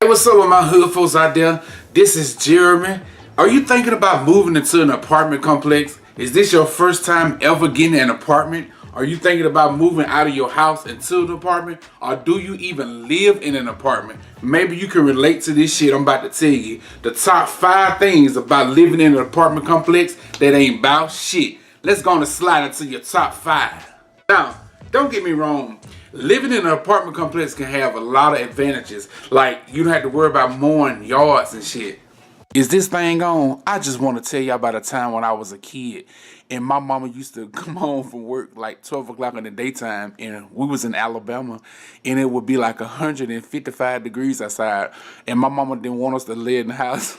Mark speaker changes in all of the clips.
Speaker 1: Hey, what's up with my hood folks out there? This is Jeremy. Are you thinking about moving into an apartment complex? Is this your first time ever getting an apartment? Are you thinking about moving out of your house into an apartment? Or do you even live in an apartment? Maybe you can relate to this shit I'm about to tell you. The top 5 things about living in an apartment complex that ain't about shit. Let's go on and slide into your top 5. Now, don't get me wrong. Living in an apartment complex can have a lot of advantages. Like, you don't have to worry about mowing yards and shit. Is this thing on? I just want to tell you about a time when I was a kid and my mama used to come home from work like 12 o'clock in the daytime, and we was in Alabama, and it would be like 155 degrees outside, and my mama didn't want us to live in the house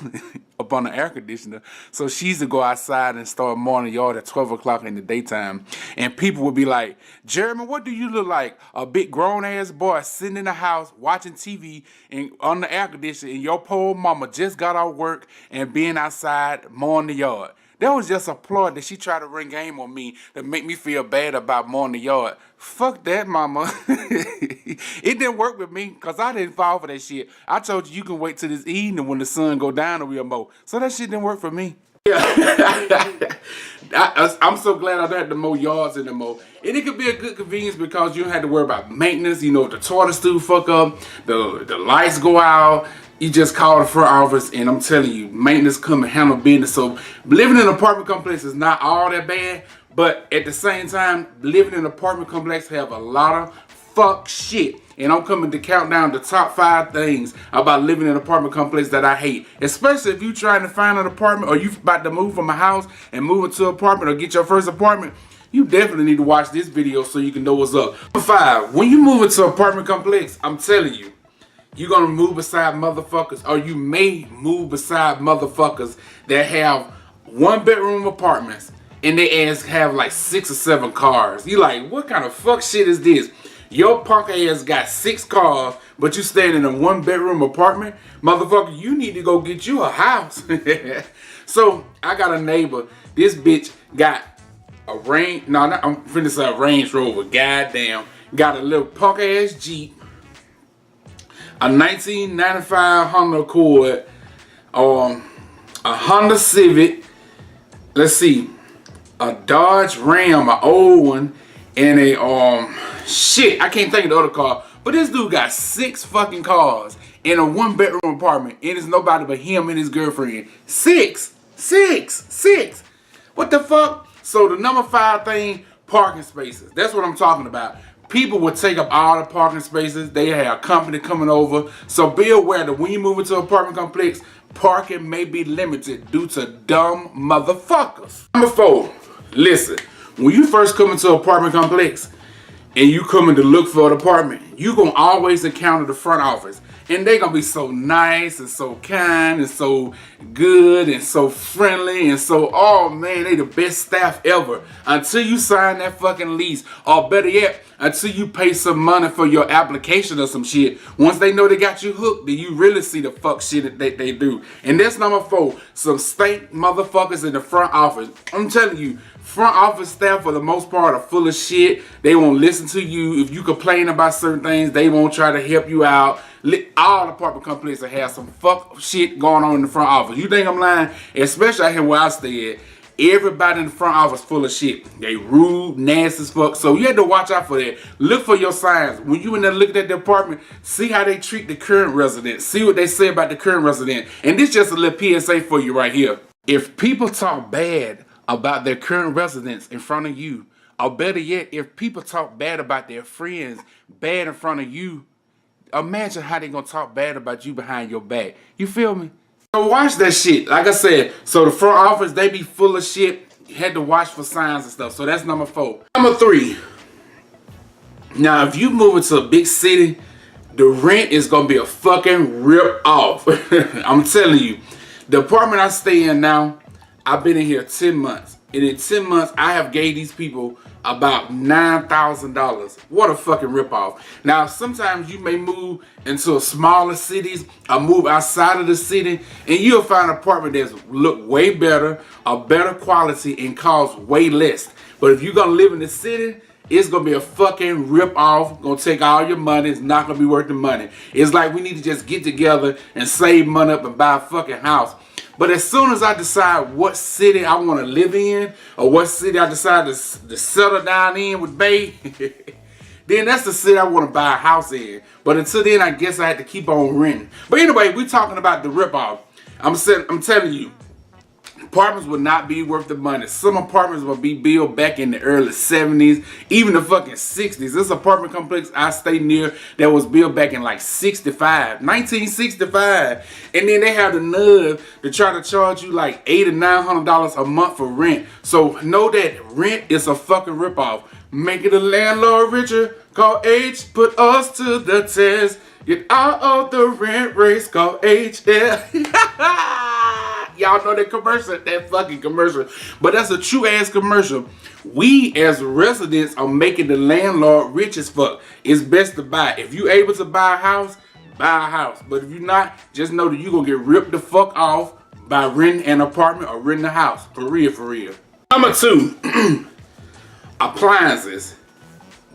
Speaker 1: up on the air conditioner, so she used to go outside and start mowing the yard at 12 o'clock in the daytime, and people would be like, Jeremy, what do you look like? A big grown-ass boy sitting in the house watching TV and on the air conditioner, and your poor mama just got off work and being outside mowing the yard. That was just a ploy that she tried to run game on me to make me feel bad about mowing the yard. Fuck that, mama. It didn't work with me because I didn't fall for that shit. I told you can wait till this evening when the sun go down and we'll mow. So that shit didn't work for me. Yeah. I'm so glad I don't have to mow yards anymore. And it could be a good convenience because you don't have to worry about maintenance. You know, if the toilet stool fuck up, the lights go out, you just call the front office, and I'm telling you, maintenance come and handle business. So living in an apartment complex is not all that bad, but at the same time, living in an apartment complex have a lot of fuck shit. And I'm coming to count down the top 5 things about living in an apartment complex that I hate. Especially if you're trying to find an apartment or you about to move from a house and move into an apartment or get your first apartment. You definitely need to watch this video so you can know what's up. Number 5, when you move into an apartment complex, I'm telling you, you're gonna move beside motherfuckers, or you may move beside motherfuckers that have 1-bedroom apartments and they ass have like 6 or 7 cars. You like, what kind of fuck shit is this? Your punk ass got 6 cars, but you staying in a 1-bedroom apartment? Motherfucker, you need to go get you a house. So, I got a neighbor. This bitch got a Range, no, not, I'm finna say a Range Rover, goddamn. Got a little punk ass Jeep, a 1995 Honda Accord, a Honda Civic, let's see, a Dodge Ram, an old one, and a, shit, I can't think of the other car, but this dude got 6 fucking cars in a 1-bedroom apartment, and it's nobody but him and his girlfriend. 6! What the fuck? So the number 5 thing, parking spaces. That's what I'm talking about. People will take up all the parking spaces. They have company coming over. So be aware that when you move into an apartment complex, parking may be limited due to dumb motherfuckers. Number 4, listen. When you first come into an apartment complex and you coming to look for an apartment, you gonna always encounter the front office. And they gonna be so nice and so kind and so good and so friendly and so, oh man, they the best staff ever. Until you sign that fucking lease, or better yet, until you pay some money for your application or some shit. Once they know they got you hooked, then you really see the fuck shit that they do. And that's number 4, some stank motherfuckers in the front office. I'm telling you, front office staff for the most part are full of shit. They won't listen to you. If you complain about certain things, they won't try to help you out. All apartment complexes have some fuck shit going on in the front office. You think I'm lying? Especially out here where I stay at. Everybody in the front office full of shit. They rude, nasty as fuck. So you have to watch out for that. Look for your signs. When you in there looking at the apartment, see how they treat the current resident. See what they say about the current resident. And this just a little PSA for you right here. If people talk bad about their current residents in front of you, or better yet, if people talk bad about their friends bad in front of you, imagine how they gonna talk bad about you behind your back. You feel me? So watch that shit. Like I said, so the front office, they be full of shit. You had to watch for signs and stuff. So that's number 4. Number 3. Now, if you move into a big city, the rent is gonna be a fucking rip off. I'm telling you. The apartment I stay in now, I've been in here 10 months. And in 10 months, I have gave these people about $9,000. What a fucking ripoff. Now, sometimes you may move into smaller cities or move outside of the city, and you'll find an apartment that's look way better, a better quality, and cost way less. But if you're gonna live in the city, it's gonna be a fucking rip off. Gonna take all your money. It's not gonna be worth the money. It's like we need to just get together and save money up and buy a fucking house. But as soon as I decide what city I want to live in, or what city I decide to settle down in with Bay, then that's the city I want to buy a house in. But until then, I guess I had to keep on renting. But anyway, we're talking about the ripoff. I'm telling you, apartments will not be worth the money. Some apartments will be built back in the early 70s, even the fucking 60s. This apartment complex I stay near that was built back in like 1965. And then they have the nerve to try to charge you like $800 or $900 a month for rent. So know that rent is a fucking ripoff. Making the landlord richer, call H, put us to the test. Get out of the rent race, call HL. Y'all know that commercial, that fucking commercial. But that's a true ass commercial. We as residents are making the landlord rich as fuck. It's best to buy. If you able to buy a house, buy a house. But if you're not, just know that you're gonna get ripped the fuck off by renting an apartment or renting a house. For real, for real. Number 2, appliances.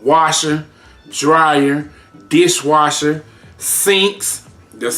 Speaker 1: Washer, dryer, dishwasher, sinks, the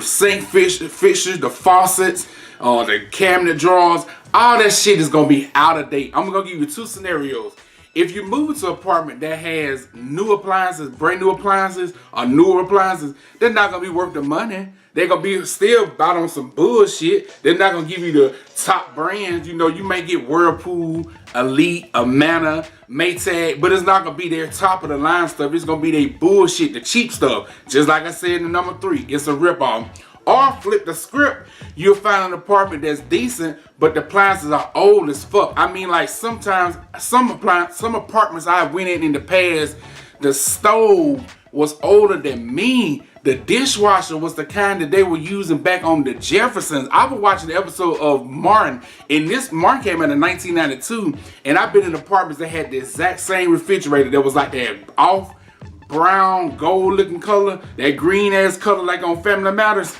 Speaker 1: sink fixtures, the faucets, the cabinet drawers. All that shit is gonna be out of date. I'm gonna give you 2 scenarios. If you move to an apartment that has new appliances, brand new appliances, or newer appliances, they're not gonna be worth the money. They're gonna be still bought on some bullshit. They're not gonna give you the top brands. You know, you may get Whirlpool, Elite, Amana, Maytag, but it's not gonna be their top of the line stuff. It's gonna be their bullshit, the cheap stuff. Just like I said in the number 3, it's a ripoff. Or flip the script, you'll find an apartment that's decent, but the appliances are old as fuck. I mean, like sometimes some apartments I went in the past, the stove was older than me. The dishwasher was the kind that they were using back on the Jeffersons. I was watching the episode of Martin, and this Martin came out in 1992, and I've been in apartments that had the exact same refrigerator that was like that off brown gold looking color, that green ass color like on Family Matters.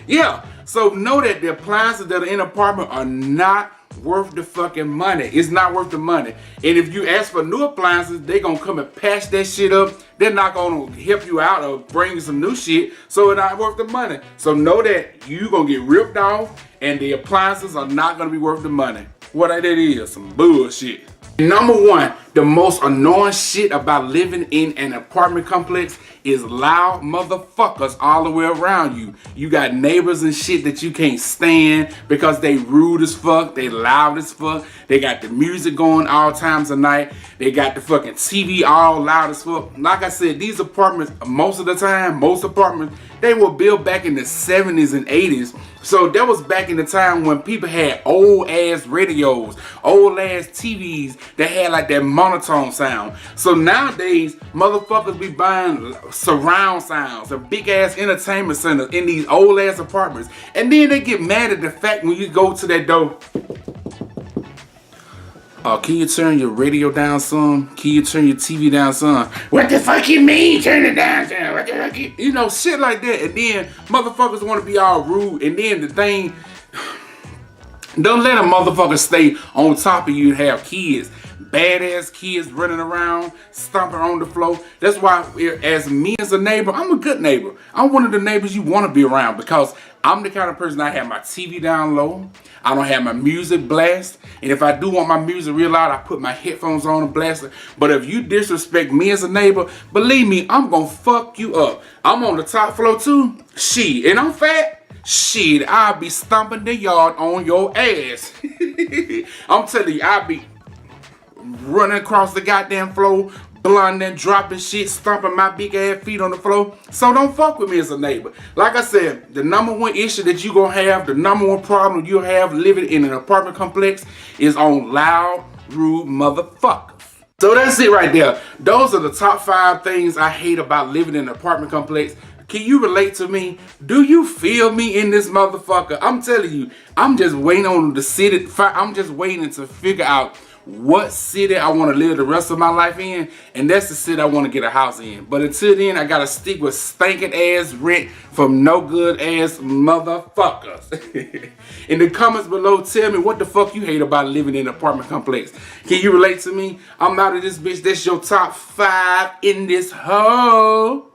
Speaker 1: Yeah, so know that the appliances that are in the apartment are not worth the fucking money. It's not worth the money. And if you ask for new appliances, they gonna come and patch that shit up. They're not gonna help you out or bring you some new shit, so it's not worth the money. So know that you gonna get ripped off, and the appliances are not gonna be worth the money. What that is, some bullshit. Number 1, the most annoying shit about living in an apartment complex is loud motherfuckers all the way around you. You got neighbors and shit that you can't stand because they rude as fuck, they loud as fuck, they got the music going all times of night, they got the fucking TV all loud as fuck. Like I said, these apartments, most of the time, most apartments, they were built back in the 70s and 80s. So that was back in the time when people had old ass radios, old ass TVs that had like that monotone sound. So nowadays, motherfuckers be buying surround sounds and big ass entertainment centers in these old ass apartments. And then they get mad at the fact when you go to that door. Can you turn your radio down some? Can you turn your TV down some? What the fuck you mean turn it down? What the fuck you know, shit like that. And then motherfuckers want to be all rude. And then the thing, don't let a motherfucker stay on top of you and have kids. Badass kids running around, stomping on the floor. That's why, as me as a neighbor, I'm a good neighbor. I'm one of the neighbors you want to be around because I'm the kind of person, I have my TV down low. I don't have my music blast. And if I do want my music real loud, I put my headphones on and blast it. But if you disrespect me as a neighbor, believe me, I'm going to fuck you up. I'm on the top floor too. Shit. And I'm fat. Shit. I'll be stomping the yard on your ass. I'm telling you, I'll be running across the goddamn floor, blundering, dropping shit, stomping my big ass feet on the floor. So don't fuck with me as a neighbor. Like I said, the number 1 issue that you gonna have, the number 1 problem you'll have living in an apartment complex is on loud, rude motherfuckers. So that's it right there. Those are the top 5 things I hate about living in an apartment complex. Can you relate to me? Do you feel me in this motherfucker? I'm telling you, I'm just waiting on the city. I'm just waiting to figure out what city I want to live the rest of my life in, and that's the city I want to get a house in. But until then, I gotta stick with stinking ass rent from no good ass motherfuckers. In the comments below, tell me what the fuck you hate about living in an apartment complex. Can you relate to me? I'm out of this bitch. That's your top 5 in this hole.